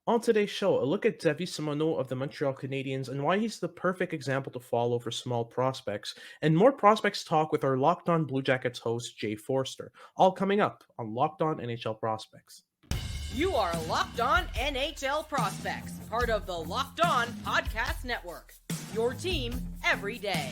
On today's show, a look at Xavier Simoneau of the Montreal Canadiens and why he's the perfect example to follow for small prospects, and more prospects talk with our Locked On Blue Jackets host, Jay Forster. All coming up on Locked On NHL Prospects. You are Locked On NHL Prospects, part of the Locked On Podcast Network. Your team every day.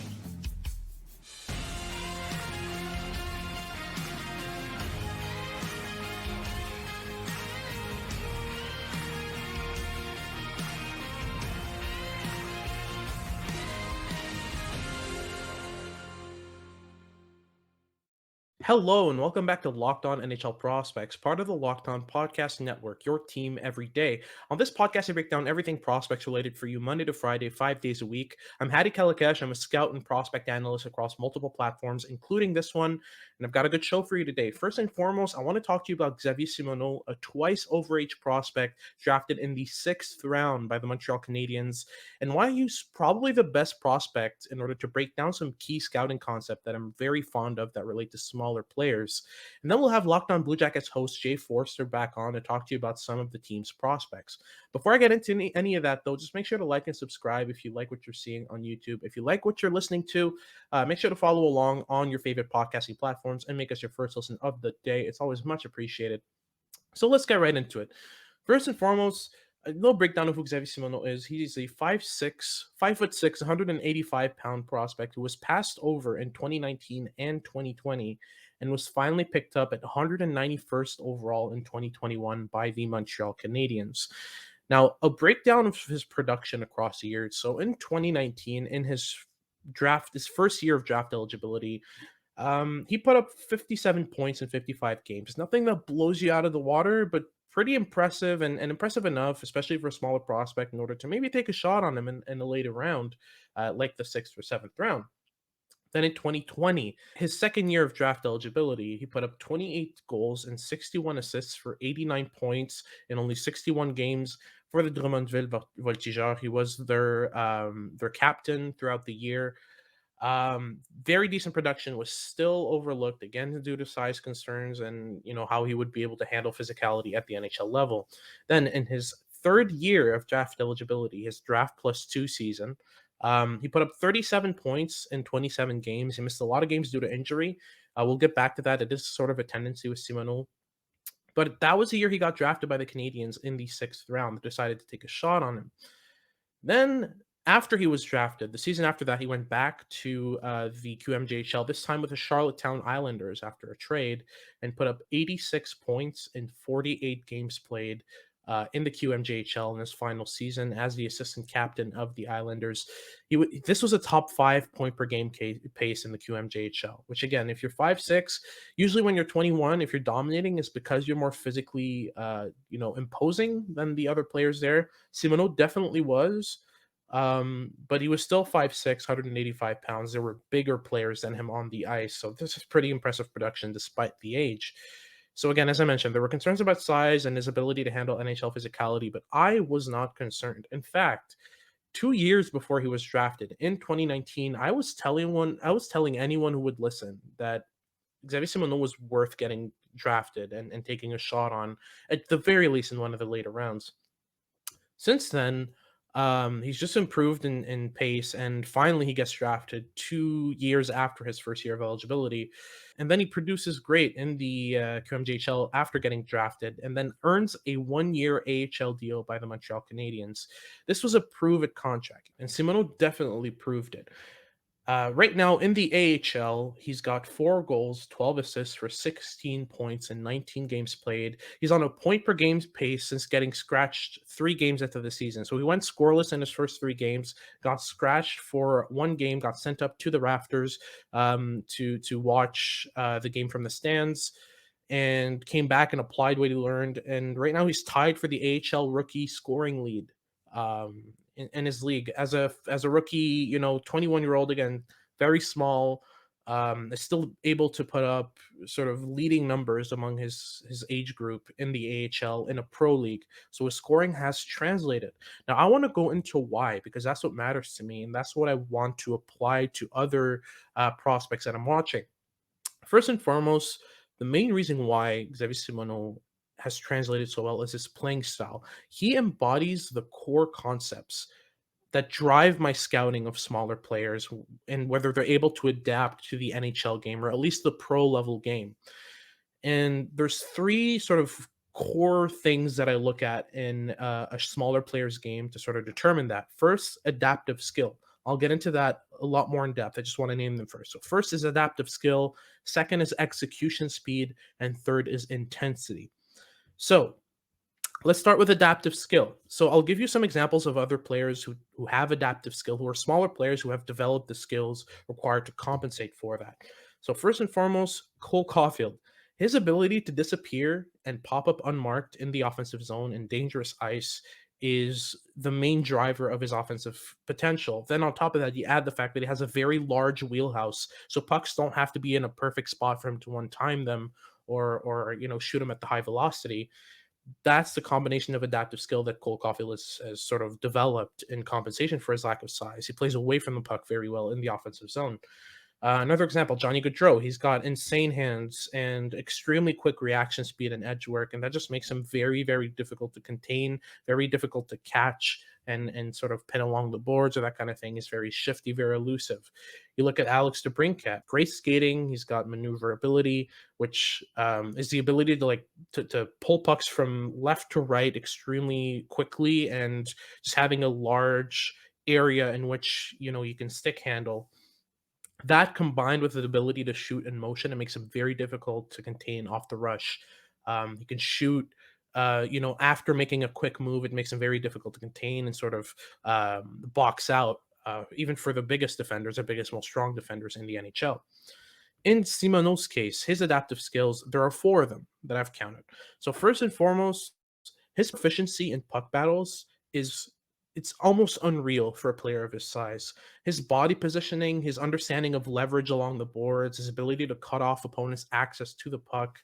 Hello and welcome back to Locked On NHL Prospects, part of the Locked On Podcast Network, your team every day. On this podcast, I break down everything prospects related for you Monday to Friday, 5 days a week. I'm Hadi Kalakash. I'm a scout and prospect analyst across multiple platforms, including this one, and I've got a good show for you today. First and foremost, I want to talk to you about Xavier Simoneau, a twice overage prospect drafted in the sixth round by the Montreal Canadiens, and why he's probably the best prospect in order to break down some key scouting concept that I'm very fond of that relate to smaller players. And then we'll have Locked On Blue Jackets host Jay Forster back on to talk to you about some of the team's prospects. Before I get into any of that, though, just make sure to like and subscribe if you like what you're seeing on YouTube. If you like what you're listening to, make sure to follow along on your favorite podcasting platforms and make us your first listen of the day. It's always much appreciated. So let's get right into it. First and foremost, a little breakdown of who Xavier Simoneau is. He's a 5'6", 185-pound prospect who was passed over in 2019 and 2020 and was finally picked up at 191st overall in 2021 by the Montreal Canadiens. Now, a breakdown of his production across the years. So in 2019, in his first year of draft eligibility, he put up 57 points in 55 games. Nothing that blows you out of the water, but pretty impressive and impressive enough, especially for a smaller prospect, in order to maybe take a shot on him in a later round, like the sixth or seventh round. Then in 2020, his second year of draft eligibility, he put up 28 goals and 61 assists for 89 points in only 61 games for the Drummondville Voltigeurs. He was their captain throughout the year. Very decent production, was still overlooked again due to size concerns and how he would be able to handle physicality at the NHL level. Then in his third year of draft eligibility, his draft plus two season, he put up 37 points in 27 games. He missed a lot of games due to injury. We'll get back to that. It is sort of a tendency with Simoneau. But that was the year he got drafted by the Canadiens in the sixth round. They decided to take a shot on him. Then, after he was drafted, the season after that, he went back to the QMJHL, this time with the Charlottetown Islanders after a trade, and put up 86 points in 48 games played in the QMJHL in his final season as the assistant captain of the Islanders. This was a top 5 point per game pace in the QMJHL, which again, if you're 5'6", usually when you're 21, if you're dominating, it's because you're more physically, imposing than the other players there. Simoneau definitely was, but he was still 5'6", 185 pounds. There were bigger players than him on the ice, so this is pretty impressive production despite the age. So again, as I mentioned, there were concerns about size and his ability to handle NHL physicality, but I was not concerned. In fact, 2 years before he was drafted in 2019, I was telling anyone who would listen that Xavier Simoneau was worth getting drafted and taking a shot on, at the very least, in one of the later rounds. Since then, he's just improved in pace, and finally he gets drafted 2 years after his first year of eligibility, and then he produces great in the QMJHL after getting drafted, and then earns a 1-year AHL deal by the Montreal Canadiens. This was a prove-it contract, and Simoneau definitely proved it. Right now in the AHL, he's got 4 goals, 12 assists for 16 points in 19 games played. He's on a point per game pace since getting scratched 3 games into the season. So he went scoreless in his first 3 games, got scratched for 1 game, got sent up to the rafters to watch the game from the stands, and came back and applied what he learned. And right now he's tied for the AHL rookie scoring lead in his league as a rookie. 21-year-old, again, very small, is still able to put up sort of leading numbers among his age group in the AHL in a pro league. So his scoring has translated. Now I want to go into why, because that's what matters to me, and that's what I want to apply to other prospects that I'm watching. First and foremost, the main reason why Xavier Simoneau has translated so well is his playing style. He embodies the core concepts that drive my scouting of smaller players and whether they're able to adapt to the NHL game or at least the pro level game. And there's three sort of core things that I look at in a smaller player's game to sort of determine that. First, adaptive skill. I'll get into that a lot more in depth. I just want to name them first. So, first is adaptive skill, second is execution speed, and third is intensity. So, let's start with adaptive skill. So I'll give you some examples of other players who have adaptive skill, who are smaller players who have developed the skills required to compensate for that. So first and foremost, Cole Caulfield. His ability to disappear and pop up unmarked in the offensive zone in dangerous ice is the main driver of his offensive potential. Then on top of that, you add the fact that he has a very large wheelhouse, so pucks don't have to be in a perfect spot for him to one time them or shoot them at the high velocity. That's the combination of adaptive skill that Cole Caulfield has sort of developed in compensation for his lack of size. He plays away from the puck very well in the offensive zone. Another example, Johnny Gaudreau. He's got insane hands and extremely quick reaction speed and edge work, and that just makes him very, very difficult to contain, very difficult to catch and sort of pin along the boards or that kind of thing. He's very shifty, very elusive. You look at Alex DeBrincat, great skating. He's got maneuverability, which is the ability to to pull pucks from left to right extremely quickly and just having a large area in which you can stick handle. That combined with the ability to shoot in motion, it makes him very difficult to contain off the rush. He can shoot, after making a quick move, it makes him very difficult to contain and sort of box out, even for the biggest defenders, the biggest, most strong defenders in the NHL. In Simoneau's case, his adaptive skills, there are four of them that I've counted. So first and foremost, his proficiency in puck battles is it's almost unreal for a player of his size. His body positioning, his understanding of leverage along the boards, his ability to cut off opponents' access to the puck,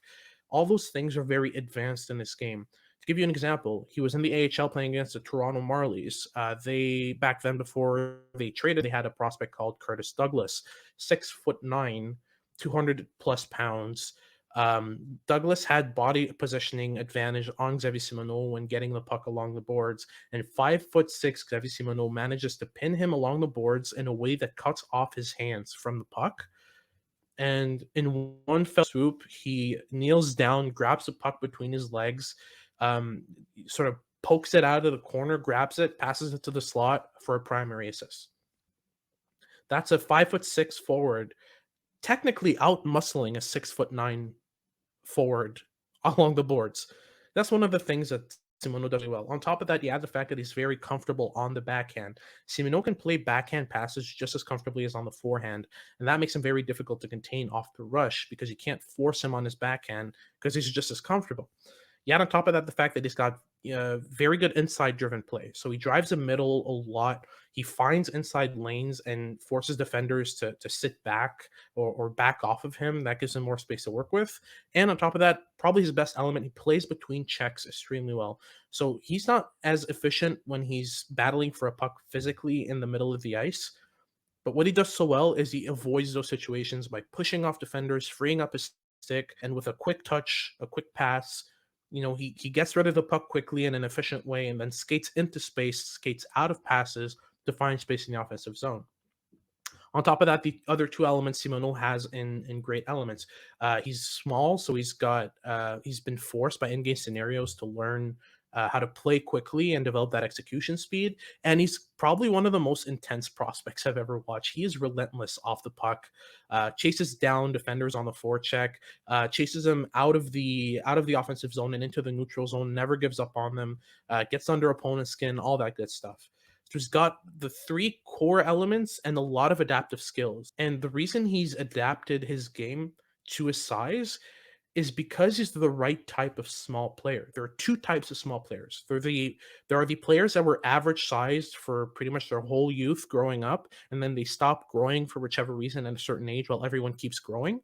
all those things are very advanced in this game. To give you an example, he was in the AHL playing against the Toronto Marlies. They back then before they traded, they had a prospect called Curtis Douglas, 6'9", 200 plus pounds. Douglas had body positioning advantage on Xavier Simoneau when getting the puck along the boards, and 5'6" Xavier Simoneau manages to pin him along the boards in a way that cuts off his hands from the puck. And in one fell swoop, he kneels down, grabs the puck between his legs, um, sort of pokes it out of the corner, grabs it, passes it to the slot for a primary assist. That's a 5'6" forward, technically out muscling a 6'9" forward along the boards. That's one of the things that Simoneau does really well. On top of that, you add the fact that he's very comfortable on the backhand. Simoneau can play backhand passes just as comfortably as on the forehand, and that makes him very difficult to contain off the rush because you can't force him on his backhand because he's just as comfortable. You add on top of that the fact that he's got very good inside driven play. So he drives the middle a lot. He finds inside lanes and forces defenders to sit back or back off of him. That gives him more space to work with. And on top of that, probably his best element, he plays between checks extremely well. So he's not as efficient when he's battling for a puck physically in the middle of the ice. But what he does so well is he avoids those situations by pushing off defenders, freeing up his stick, and with a quick touch, a quick pass, he gets rid of the puck quickly in an efficient way and then skates into space, skates out of passes to find space in the offensive zone. On top of that, the other two elements Simoneau has in great elements. He's small, so he's been forced by in-game scenarios to learn how to play quickly and develop that execution speed. And he's probably one of the most intense prospects I've ever watched. He is relentless off the puck, chases down defenders on the forecheck, chases them out of the offensive zone and into the neutral zone. Never gives up on them, gets under opponent's skin, all that good stuff. So he's got the three core elements and a lot of adaptive skills. And the reason he's adapted his game to his size is because he's the right type of small player. There are two types of small players. There are the players that were average sized for pretty much their whole youth growing up, and then they stop growing for whichever reason at a certain age while everyone keeps growing.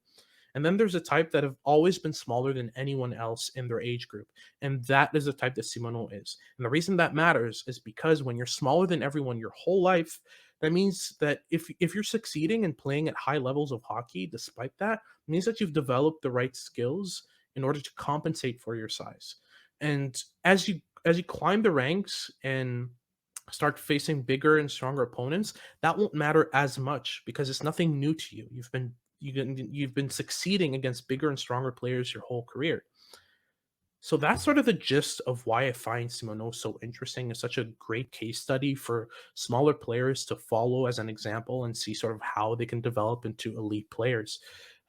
And then there's a type that have always been smaller than anyone else in their age group. And that is the type that Simoneau is. And the reason that matters is because when you're smaller than everyone your whole life, that means that if you're succeeding and playing at high levels of hockey, despite that, it means that you've developed the right skills in order to compensate for your size. And as you climb the ranks and start facing bigger and stronger opponents, that won't matter as much because it's nothing new to you. You've been succeeding against bigger and stronger players your whole career. So that's sort of the gist of why I find Simoneau so interesting. It's such a great case study for smaller players to follow as an example and see sort of how they can develop into elite players.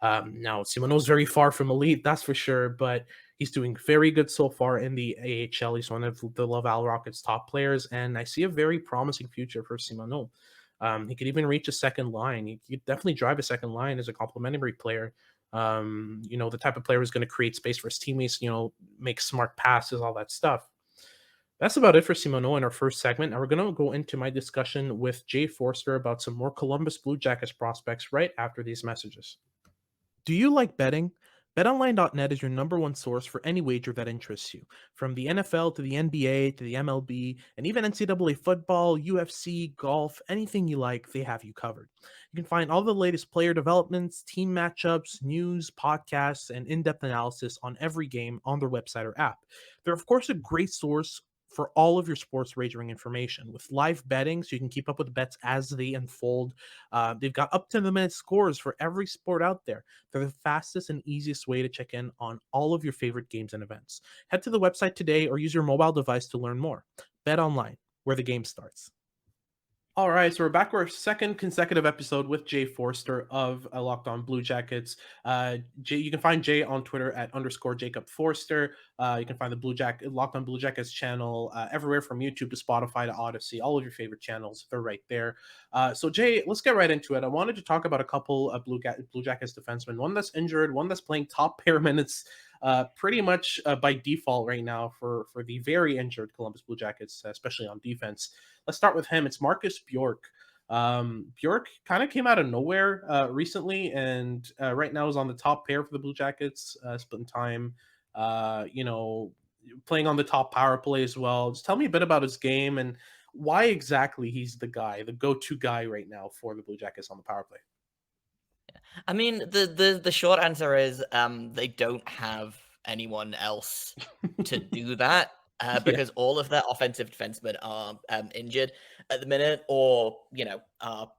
Now, Simoneau's very far from elite, that's for sure, but he's doing very good so far in the AHL. He's one of the Laval Rockets' top players, and I see a very promising future for Simoneau. He could even reach a second line. He could definitely drive a second line as a complementary player. The type of player who's going to create space for his teammates, make smart passes, all that stuff. That's about it for Simoneau in our first segment. Now we're going to go into my discussion with Jay Forster about some more Columbus Blue Jackets prospects right after these messages. Do you like betting? BetOnline.net is your number one source for any wager that interests you. From the NFL to the NBA to the MLB, and even NCAA football, UFC, golf, anything you like, they have you covered. You can find all the latest player developments, team matchups, news, podcasts, and in depth analysis on every game on their website or app. They're, of course, a great source for all of your sports wagering information with live betting so you can keep up with bets as they unfold. They've got up to the minute scores for every sport out there. They're the fastest and easiest way to check in on all of your favorite games and events. Head to the website today or use your mobile device to learn more. Bet online, where the game starts. All right, so we're back for our second consecutive episode with Jay Forster of Locked On Blue Jackets. Jay, you can find Jay on Twitter at _Jacob Forster. You can find the Locked On Blue Jackets channel everywhere from YouTube to Spotify to Odyssey. All of your favorite channels, they're right there. So Jay, let's get right into it. I wanted to talk about a couple of Blue Jackets defensemen. One that's injured, one that's playing top pair minutes pretty much by default right now for the very injured Columbus Blue Jackets, especially on defense. Let's start with him. It's Marcus Bjork. Bjork kind of came out of nowhere recently, and right now is on the top pair for the Blue Jackets, splitting time. Playing on the top power play as well. Just tell me a bit about his game and why exactly he's the go-to guy right now for the Blue Jackets on the power play. I mean, the short answer is they don't have anyone else to do that Yeah. because all of their offensive defensemen are injured at the minute, or are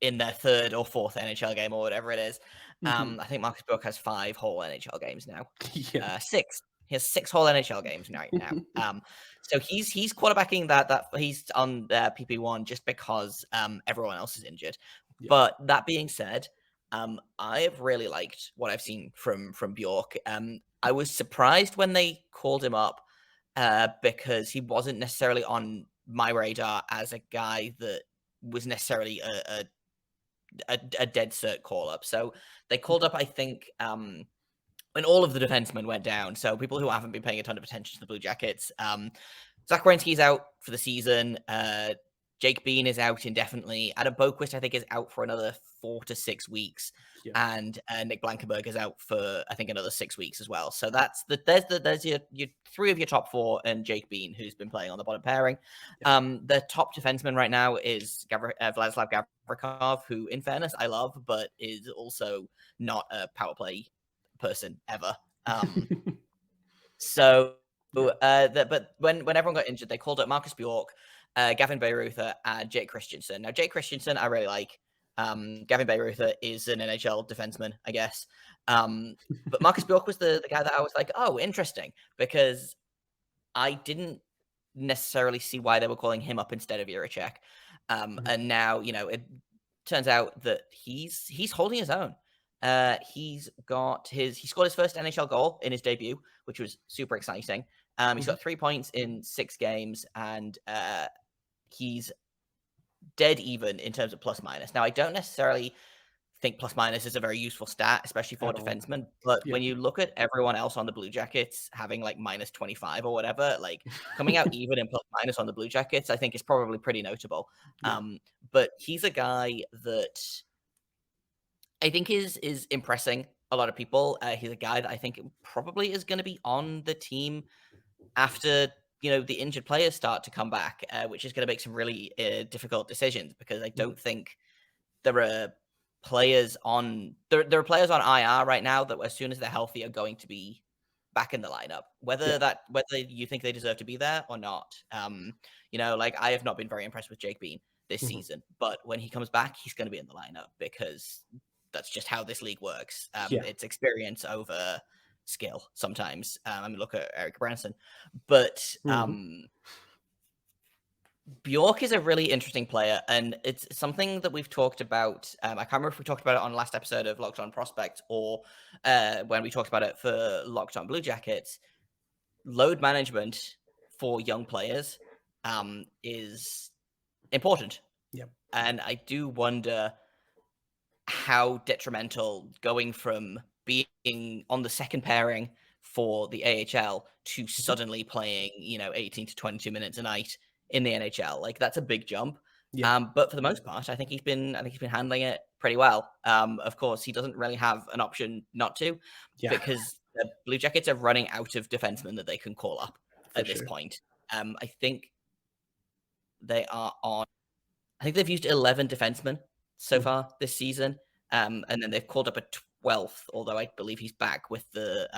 in their third or fourth NHL game or whatever it is. Mhm. I think Marcus Burke has 5 whole NHL games now. Yeah. 6. He has 6 whole NHL games right now. So he's quarterbacking that he's on PP1 just because everyone else is injured. Yeah. But that being said, I have really liked what I've seen from Bjork. I was surprised when they called him up because he wasn't necessarily on my radar as a guy that was necessarily a dead cert call up. So they called up, I think, when all of the defensemen went down. So people who haven't been paying a ton of attention to the Blue Jackets. Zach Werenski's out for the season. Jake Bean is out indefinitely. Adam Boquist, I think, is out for another 4 to 6 weeks. Yeah. And Nick Blankenberg is out for, I think, another 6 weeks as well. So there's your 3 of your top 4 and Jake Bean, who's been playing on the bottom pairing. The top defenseman right now is Vladislav Gavrikov, who, in fairness, I love, but is also not a power play person ever. But when everyone got injured, they called up Marcus Bjork, Gavin Bayreuther, and Jake Christensen. Now, Jake Christensen, I really like. Gavin Bayreuther is an NHL defenseman, I guess. But Marcus Bjork was the guy that I was like, oh, interesting, because I didn't necessarily see why they were calling him up instead of Jiricek. And now, it turns out that he's holding his own. He scored his first NHL goal in his debut, which was super exciting. He's got 3 points in 6 games, and he's dead even in terms of plus minus. Now, I don't necessarily think plus minus is a very useful stat, especially for defensemen. But when you look at everyone else on the Blue Jackets having like minus 25 or whatever, like coming out even in plus minus on the Blue Jackets, I think is probably pretty notable. But he's a guy that I think is impressing a lot of people. He's a guy that I think probably is going to be on the team after the injured players start to come back, which is going to make some really difficult decisions, because I don't think there are players on there are players on IR right now that as soon as they're healthy are going to be back in the lineup, Yeah. whether you think they deserve to be there or not. Like I have not been very impressed with Jake Bean this Mhm. season, but when he comes back, he's going to be in the lineup because that's just how this league works. Yeah. It's experience over skill sometimes. Look at Eric Branson, but Mhm. Bjork is a really interesting player, and it's something that we've talked about. I can't remember if we talked about it on the last episode of Locked On Prospect or when we talked about it for Locked On Blue Jackets. Load management for young players is important, Yep. and I do wonder how detrimental going from being on the second pairing for the AHL to Mhm. suddenly playing, 18 to 22 minutes a night in the NHL. Like that's a big jump. Yeah. But for the most part, I think he's been handling it pretty well. Of course, he doesn't really have an option not to, Yeah. because the Blue Jackets are running out of defensemen that they can call up For at this sure. point. I think they are on I think they've used 11 defensemen so Mhm. far this season, and then they've called up a 12th, although I believe he's back with the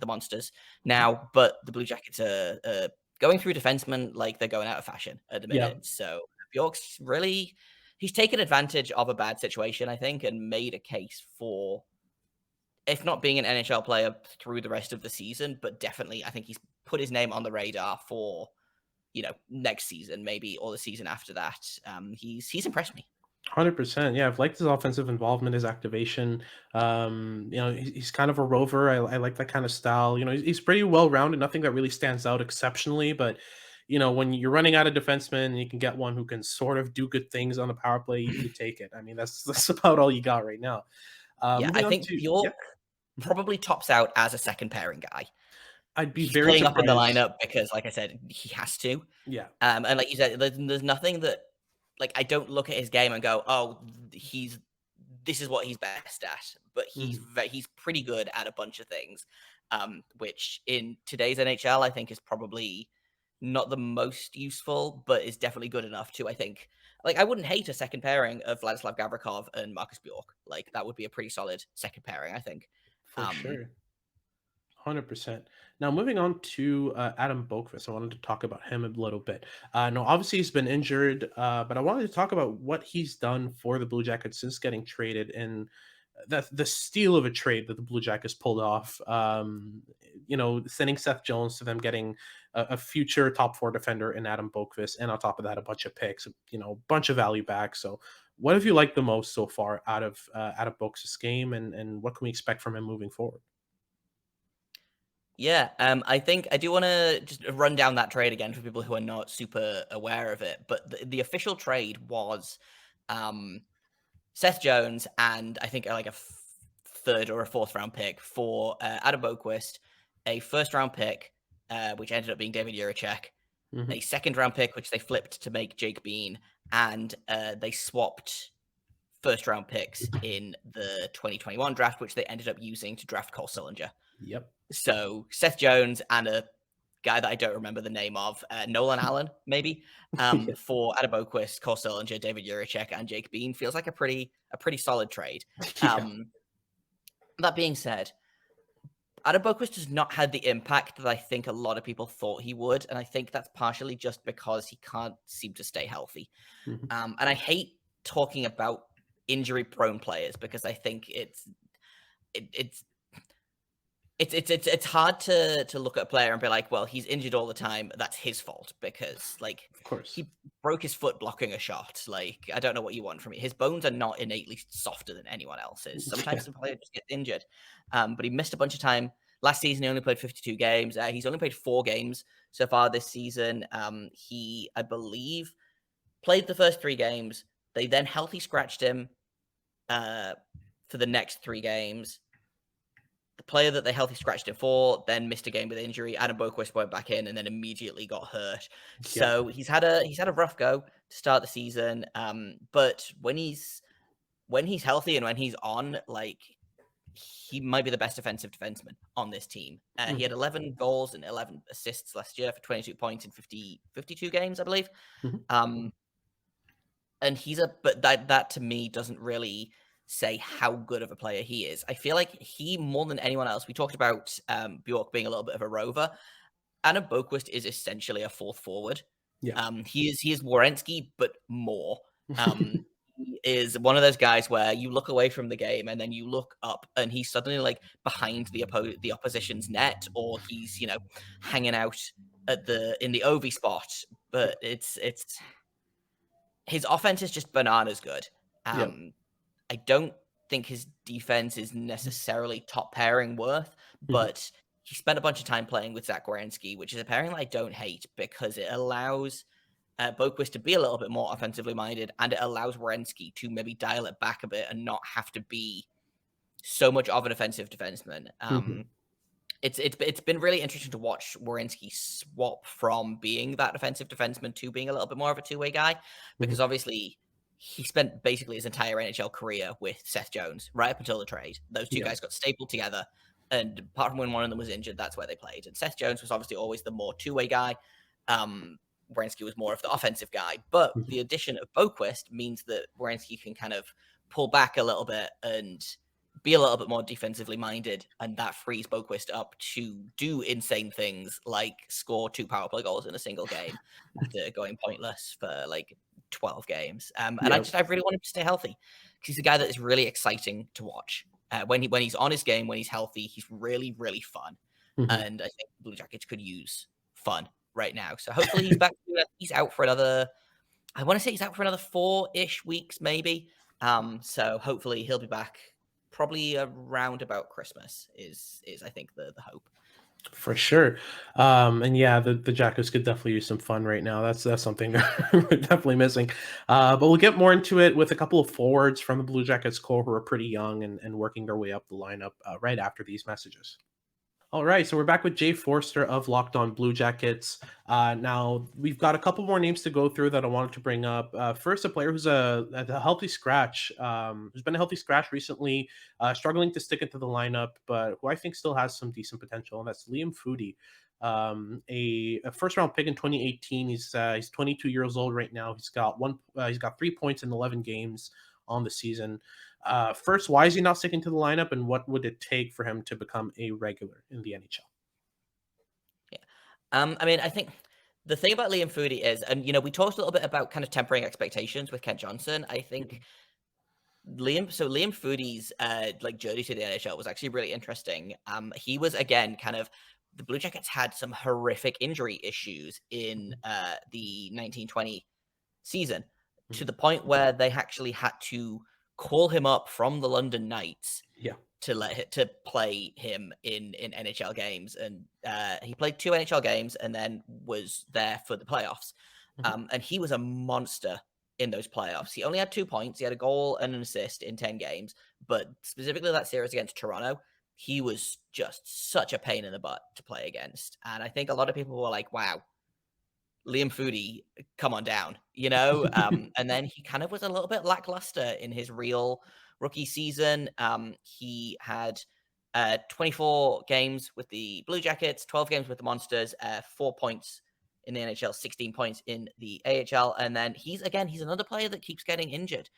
Monsters Mhm. now. But the Blue Jackets are going through defensemen like they're going out of fashion at the Yeah. minute. So Bjork's really he's taken advantage of a bad situation, I think, and made a case for, if not being an NHL player through the rest of the season, but definitely I think he's put his name on the radar for next season, maybe, or the season after that. He's impressed me. 100%. Yeah, I've liked his offensive involvement, his activation. He's kind of a rover. I like that kind of style. He's pretty well rounded. Nothing that really stands out exceptionally, but when you're running out of defensemen and you can get one who can sort of do good things on the power play, you take it. I mean, that's that's about all you got right now. Yeah, I Moving on think to Bjork yeah, mhm. probably tops out as a second pairing guy. I'd be He's very playing up in the surprised. lineup because, like I said, he has to. Yeah. And like you said, there's nothing that, like, I don't look at his game and go, oh, this is what he's best at. But Mhm. he's pretty good at a bunch of things, which in today's NHL I think is probably not the most useful, but is definitely good enough to, I think. Like, I wouldn't hate a second pairing of Vladislav Gavrikov and Marcus Bjork. Like, that would be a pretty solid second pairing, I think. For Um, sure. 100%. Now, moving on to Adam Boqvist, I wanted to talk about him a little bit. No, obviously he's been injured, but I wanted to talk about what he's done for the Blue Jackets since getting traded and the steal of a trade that the Blue Jackets pulled off. Sending Seth Jones to them, getting a future top four defender in Adam Boqvist, and on top of that, a bunch of picks, a bunch of value back. So, what have you liked the most so far out of Boqvist's game, and what can we expect from him moving forward? Yeah, I think I do want to just run down that trade again for people who are not super aware of it. But the official trade was um, Seth Jones and I think like a third or a fourth round pick for Adam Boqvist, a first round pick, which ended up being David Juracek, Hmm. a second round pick, which they flipped to make Jake Bean, and they swapped first round picks in the 2021 draft, which they ended up using to draft Cole Sillinger. Yep. So Seth Jones and a guy that I don't remember the name of, Nolan Allen, maybe, Yeah. for Adam Boqvist, Cole Sillinger, David Juracek, and Jake Bean feels like a pretty solid trade. Yeah. That being said, Adam Boqvist has not had the impact that I think a lot of people thought he would, and I think that's partially just because he can't seem to stay healthy. Mhm. And I hate talking about injury-prone players because I think it, it's it's hard to look at a player and be like, well, he's injured all the time. That's his fault because like Of course. he broke his foot blocking a shot. Like I don't know what you want from me. His bones are not innately softer than anyone else's. Yeah. Sometimes the player just gets injured, but he missed a bunch of time last season. He only played 52 games. He's only played 4 games so far this season. He, I believe, played the first 3 games. They then healthy scratched him uh, for the next 3 games. The player that they healthy scratched him for then missed a game with injury. Adam Boqvist went back in and then immediately got hurt. Yeah. So he's had a rough go to start the season. But when he's healthy and when he's on, like he might be the best defensive defenseman on this team. He Mhm. had 11 goals and 11 assists last year for 22 points in 52 games, I believe. Mhm. Um, and but that to me doesn't really say how good of a player he is. I feel like he, more than anyone else, we talked about Bjork being a little bit of a rover. Adam Boquist is essentially a fourth forward. Yeah. He is Werenski, but more. He is one of those guys where you look away from the game and then you look up and he's suddenly like behind the opposition's net, or he's hanging out in the OV spot. But it's his offense is just bananas good. Yeah. I don't think his defense is necessarily top pairing worth, but he spent a bunch of time playing with Zach Werenski, which is a pairing that I don't hate because it allows Boquist to be a little bit more offensively minded, and it allows Werenski to maybe dial it back a bit and not have to be so much of an offensive defenseman. It's been really interesting to watch Werenski swap from being that offensive defenseman to being a little bit more of a two-way guy, because obviously he spent basically his entire NHL career with Seth Jones right up until the trade. Those two guys got stapled together, and apart from when one of them was injured, that's where they played. And Seth Jones was obviously always the more two-way guy. Werenski was more of the offensive guy, but the addition of Boquist means that Werenski can kind of pull back a little bit and be a little bit more defensively minded, and that frees Boquist up to do insane things like score 2 power play goals in a single game after going pointless for like 12 games. And I really want him to stay healthy because he's a guy that is really exciting to watch. When he's on his game, when he's healthy, he's really, really fun. And I think Blue Jackets could use fun right now. So hopefully he's back. He's out for another, I want to say he's out for another 4-ish weeks, maybe. So hopefully he'll be back probably around about Christmas is I think the hope. For sure. And yeah, the Jackets could definitely use some fun right now. That's something we're definitely missing. But we'll get more into it with a couple of forwards from the Blue Jackets core who are pretty young and working their way up the lineup right after these messages. All right, so we're back with Jay Forster of Locked On Blue Jackets. Now, we've got a couple more names to go through that I wanted to bring up. First, a player who's a healthy scratch, who's been a healthy scratch recently, struggling to stick into the lineup, but who I think still has some decent potential, and that's Liam Foudy. A first-round pick in 2018. He's 22 years old right now. He's got 3 points in 11 games on the season. First, why is he not sticking to the lineup, and what would it take for him to become a regular in the NHL? Yeah. I mean, I think the thing about Liam Foudy is, and we talked a little bit about kind of tempering expectations with Kent Johnson. I think Liam Foudy's like journey to the NHL was actually really interesting. He was again kind of, the Blue Jackets had some horrific injury issues in the 1920 season to the point where they actually had to call him up from the London Knights to play him in NHL games, and he played 2 NHL games and then was there for the playoffs. And he was a monster in those playoffs. He only had 2 points. He had a goal and an assist in 10 games, but specifically that series against Toronto, he was just such a pain in the butt to play against. And I think a lot of people were like, wow, Liam Foudy, come on down, and then he kind of was a little bit lackluster in his real rookie season. He had 24 games with the Blue Jackets, 12 games with the Monsters, 4 points in the NHL, 16 points in the AHL. And then he's another player that keeps getting injured.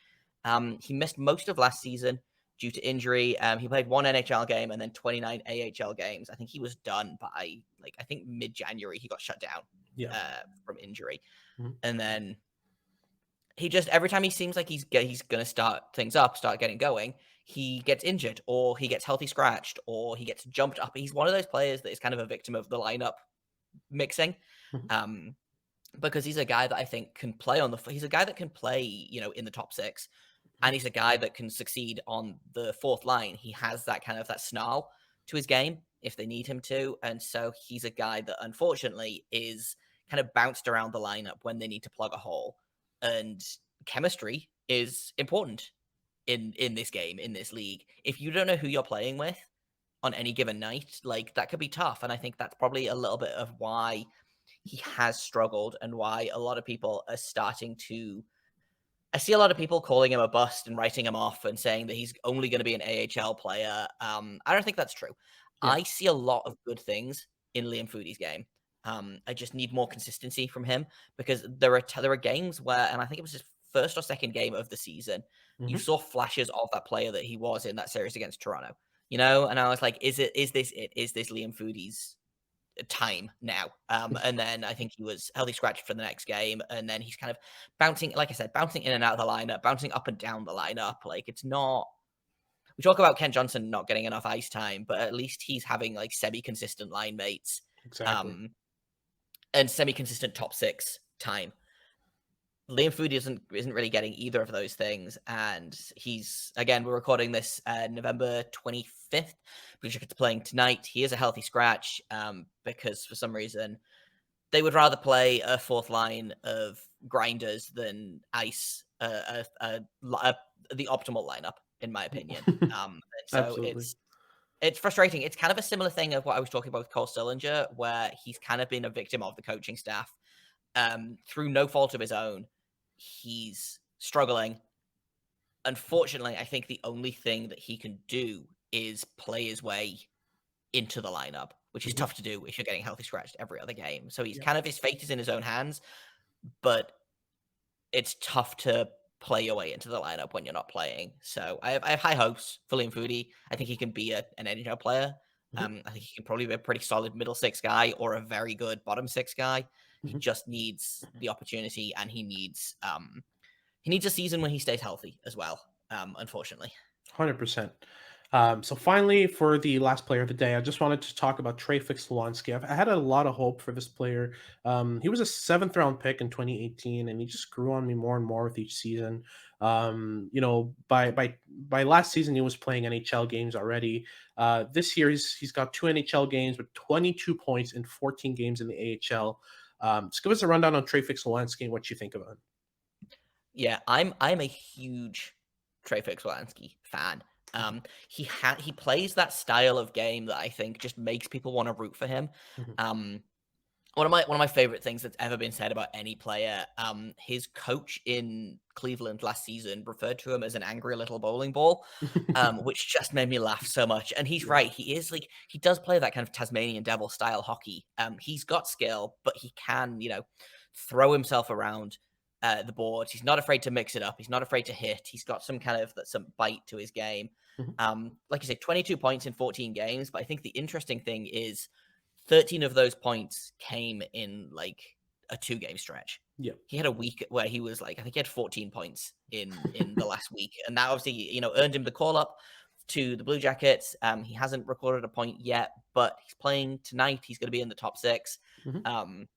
He missed most of last season due to injury. He played 1 NHL game and then 29 AHL games. I think he was done by I think mid-January. He got shut down from injury. And then he just, every time he seems like he's going to start things up, start getting going, he gets injured or he gets healthy scratched or he gets jumped up. He's one of those players that is kind of a victim of the lineup mixing. Because he's a guy that I think can play he's a guy that can play, in the top 6. And he's a guy that can succeed on the 4th line. He has that kind of that snarl to his game if they need him to. And so he's a guy that unfortunately is kind of bounced around the lineup when they need to plug a hole. And chemistry is important in this game, in this league. If you don't know who you're playing with on any given night, that could be tough. And I think that's probably a little bit of why he has struggled and why a lot of people are starting to, I see a lot of people calling him a bust and writing him off and saying that he's only going to be an AHL player. I don't think that's true. I see a lot of good things in Liam Foudy's game. I just need more consistency from him because there are games where, and I think it was his first or second game of the season, you Mhm. saw flashes of that player that he was in that series against Toronto, you know? And I was like, is this it? Is this Liam Foodie's time now? And then I think he was healthy scratched for the next game. And then he's kind of bouncing, like I said, bouncing in and out of the lineup, bouncing up and down the lineup. Like it's not, we talk about Ken Johnson not getting enough ice time, but at least he's having like semi-consistent line mates, Exactly. um, and semi-consistent top six time. Liam Foodie isn't really getting either of those things, and he's, again, we're recording this November 25th. Blue Jackets playing tonight. He is a healthy scratch because for some reason they would rather play a fourth line of grinders than ice the optimal lineup, in my opinion. And so Absolutely. it's frustrating. It's kind of a similar thing of what I was talking about with Cole Stillinger, where he's kind of been a victim of the coaching staff through no fault of his own. He's struggling. Unfortunately, I think the only thing that he can do is play his way into the lineup, which is Mhm. tough to do if you're getting healthy scratched every other game. So he's Yeah. kind of, his fate is in his own hands, but it's tough to play your way into the lineup when you're not playing. So I have high hopes for Liam Foodie. I think he can be an NHL player. Mhm. I think he can probably be a pretty solid middle six guy or a very good bottom six guy. He Mhm. just needs the opportunity, and he needs a season when he stays healthy as well. Unfortunately. 100%. So finally, for the last player of the day, I just wanted to talk about Trey Fix-Wolansky. I had a lot of hope for this player. He was a seventh round pick in 2018, and he just grew on me more and more with each season. By last season, he was playing NHL games already. This year, he's got 2 NHL games with 22 points in 14 games in the AHL. Just give us a rundown on Trey Fix-Wolansky and what you think of him. Yeah, I'm a huge Trey Fix-Wolansky fan. Mhm. He plays that style of game that I think just makes people want to root for him. Mhm. Um, one of my favorite things that's ever been said about any player. His coach in Cleveland last season referred to him as an angry little bowling ball, which just made me laugh so much. And he's Yeah. right. He does play that kind of Tasmanian devil style hockey. He's got skill, but he can, throw himself around the boards. He's not afraid to mix it up. He's not afraid to hit. He's got some bite to his game. Mhm. Like you said, 22 points in 14 games. But I think the interesting thing is 13 of those points came in like a 2-game stretch. Yeah. He had a week where he was like, I think he had 14 points in the last week, and that obviously earned him the call up to the Blue Jackets. He hasn't recorded a point yet, but he's playing tonight. He's going to be in the top six. Mhm. Um,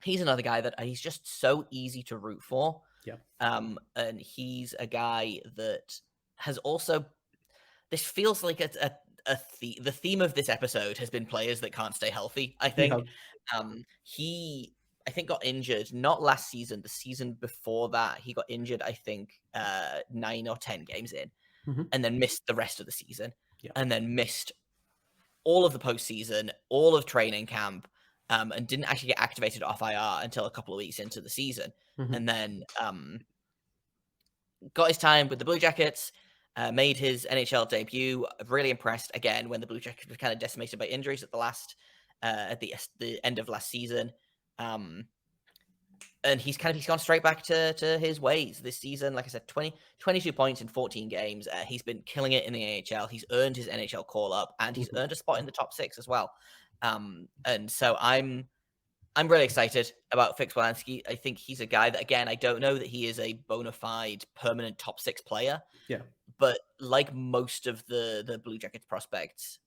he's another guy that he's just so easy to root for. Yeah. And he's a guy that has also, this feels like the theme of this episode has been players that can't stay healthy. I Yeah. think he I think got injured not last season, the season before that. He got injured, I think 9 or 10 games in, Mhm. and then missed the rest of the season, Yeah. and then missed all of the postseason, all of training camp, and didn't actually get activated off IR until a couple of weeks into the season, Mhm. and then got his time with the Blue Jackets, made his NHL debut. Really impressed again when the Blue Jackets were kind of decimated by injuries at the end of last season. And he's gone straight back to his ways this season. Like I said, 22 points in 14 games. He's been killing it in the AHL. He's earned his NHL call up, and he's Mhm. earned a spot in the top six as well. And so I'm really excited about Fix-Wolansky. I think he's a guy that, again, I don't know that he is a bona fide permanent top six player, Yeah. but like most of the Blue Jackets prospects,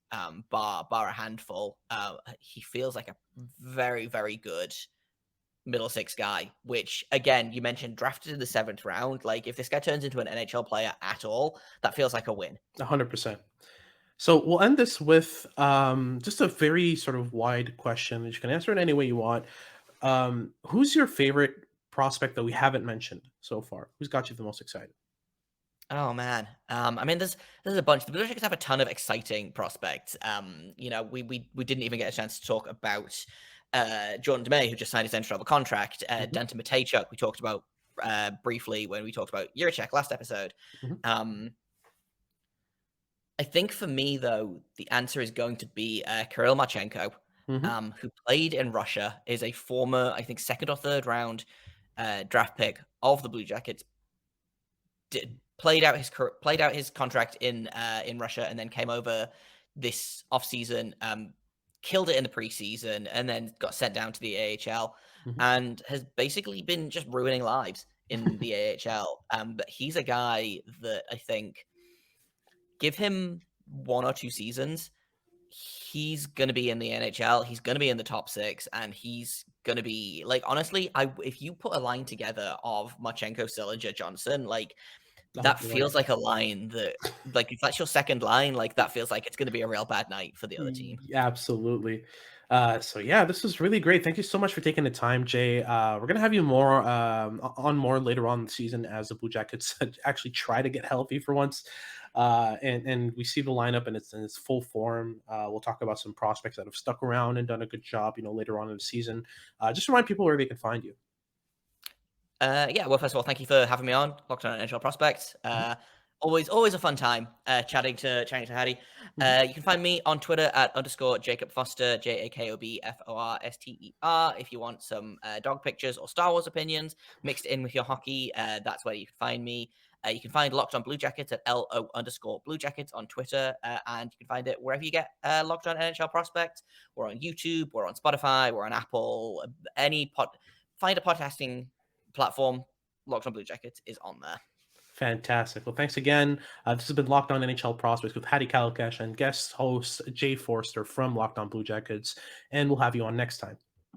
bar a handful, he feels like a very, very good middle six guy, which, again, you mentioned drafted in the 7th round. Like, if this guy turns into an NHL player at all, that feels like a win. 100%. So we'll end this with just a very sort of wide question. You can answer it any way you want. Who's your favorite prospect that we haven't mentioned so far? Who's got you the most excited? Oh man, I mean, there's a bunch. The Blue Jackets have a ton of exciting prospects. We didn't even get a chance to talk about Jordan Demay, who just signed his entry level contract. Mhm. Dante Matejchuk, we talked about briefly when we talked about Yurachek last episode. Mhm. Um, I think for me though, the answer is going to be Kirill Marchenko, Mhm. who played in Russia, is a former, I think, 2nd or 3rd round draft pick of the Blue Jackets. played out his contract in Russia, and then came over this offseason, killed it in the preseason, and then got sent down to the AHL, Mhm. and has basically been just ruining lives in the AHL. But he's a guy that I think, give him 1 or 2 seasons, he's going to be in the NHL. He's going to be in the top 6, and he's going to be like, honestly, if you put a line together of Marchenko, Sillinger, Johnson, like Oh that boy. feels like a line that, like, if that's your second line, like that feels like it's going to be a real bad night for the other team. Absolutely. So yeah, this was really great. Thank you so much for taking the time, Jay. We're gonna have you more on more later on in the season as the Blue Jackets actually try to get healthy for once, and we see the lineup in its full form. We'll talk about some prospects that have stuck around and done a good job, later on in the season. Just remind people where they can find you. Yeah, well, first of all, thank you for having me on Locked On NHL Prospects. Mhm, Always a fun time chatting to Hattie. mhm. You can find me on Twitter at _ Jacob Foster, JAKOB FORSTER. If you want some dog pictures or Star Wars opinions mixed in with your hockey, that's where you can find me. You can find Locked On Blue Jackets at LO_Blue Jackets on Twitter, and you can find it wherever you get Locked On NHL Prospects. We're on YouTube, we're on Spotify, we're on Apple, find a podcasting platform. Locked On Blue Jackets is on there. Fantastic. Well, thanks again. This has been Locked On NHL Prospects with Hattie Kalkash and guest host Jay Forster from Locked On Blue Jackets, and we'll have you on next time.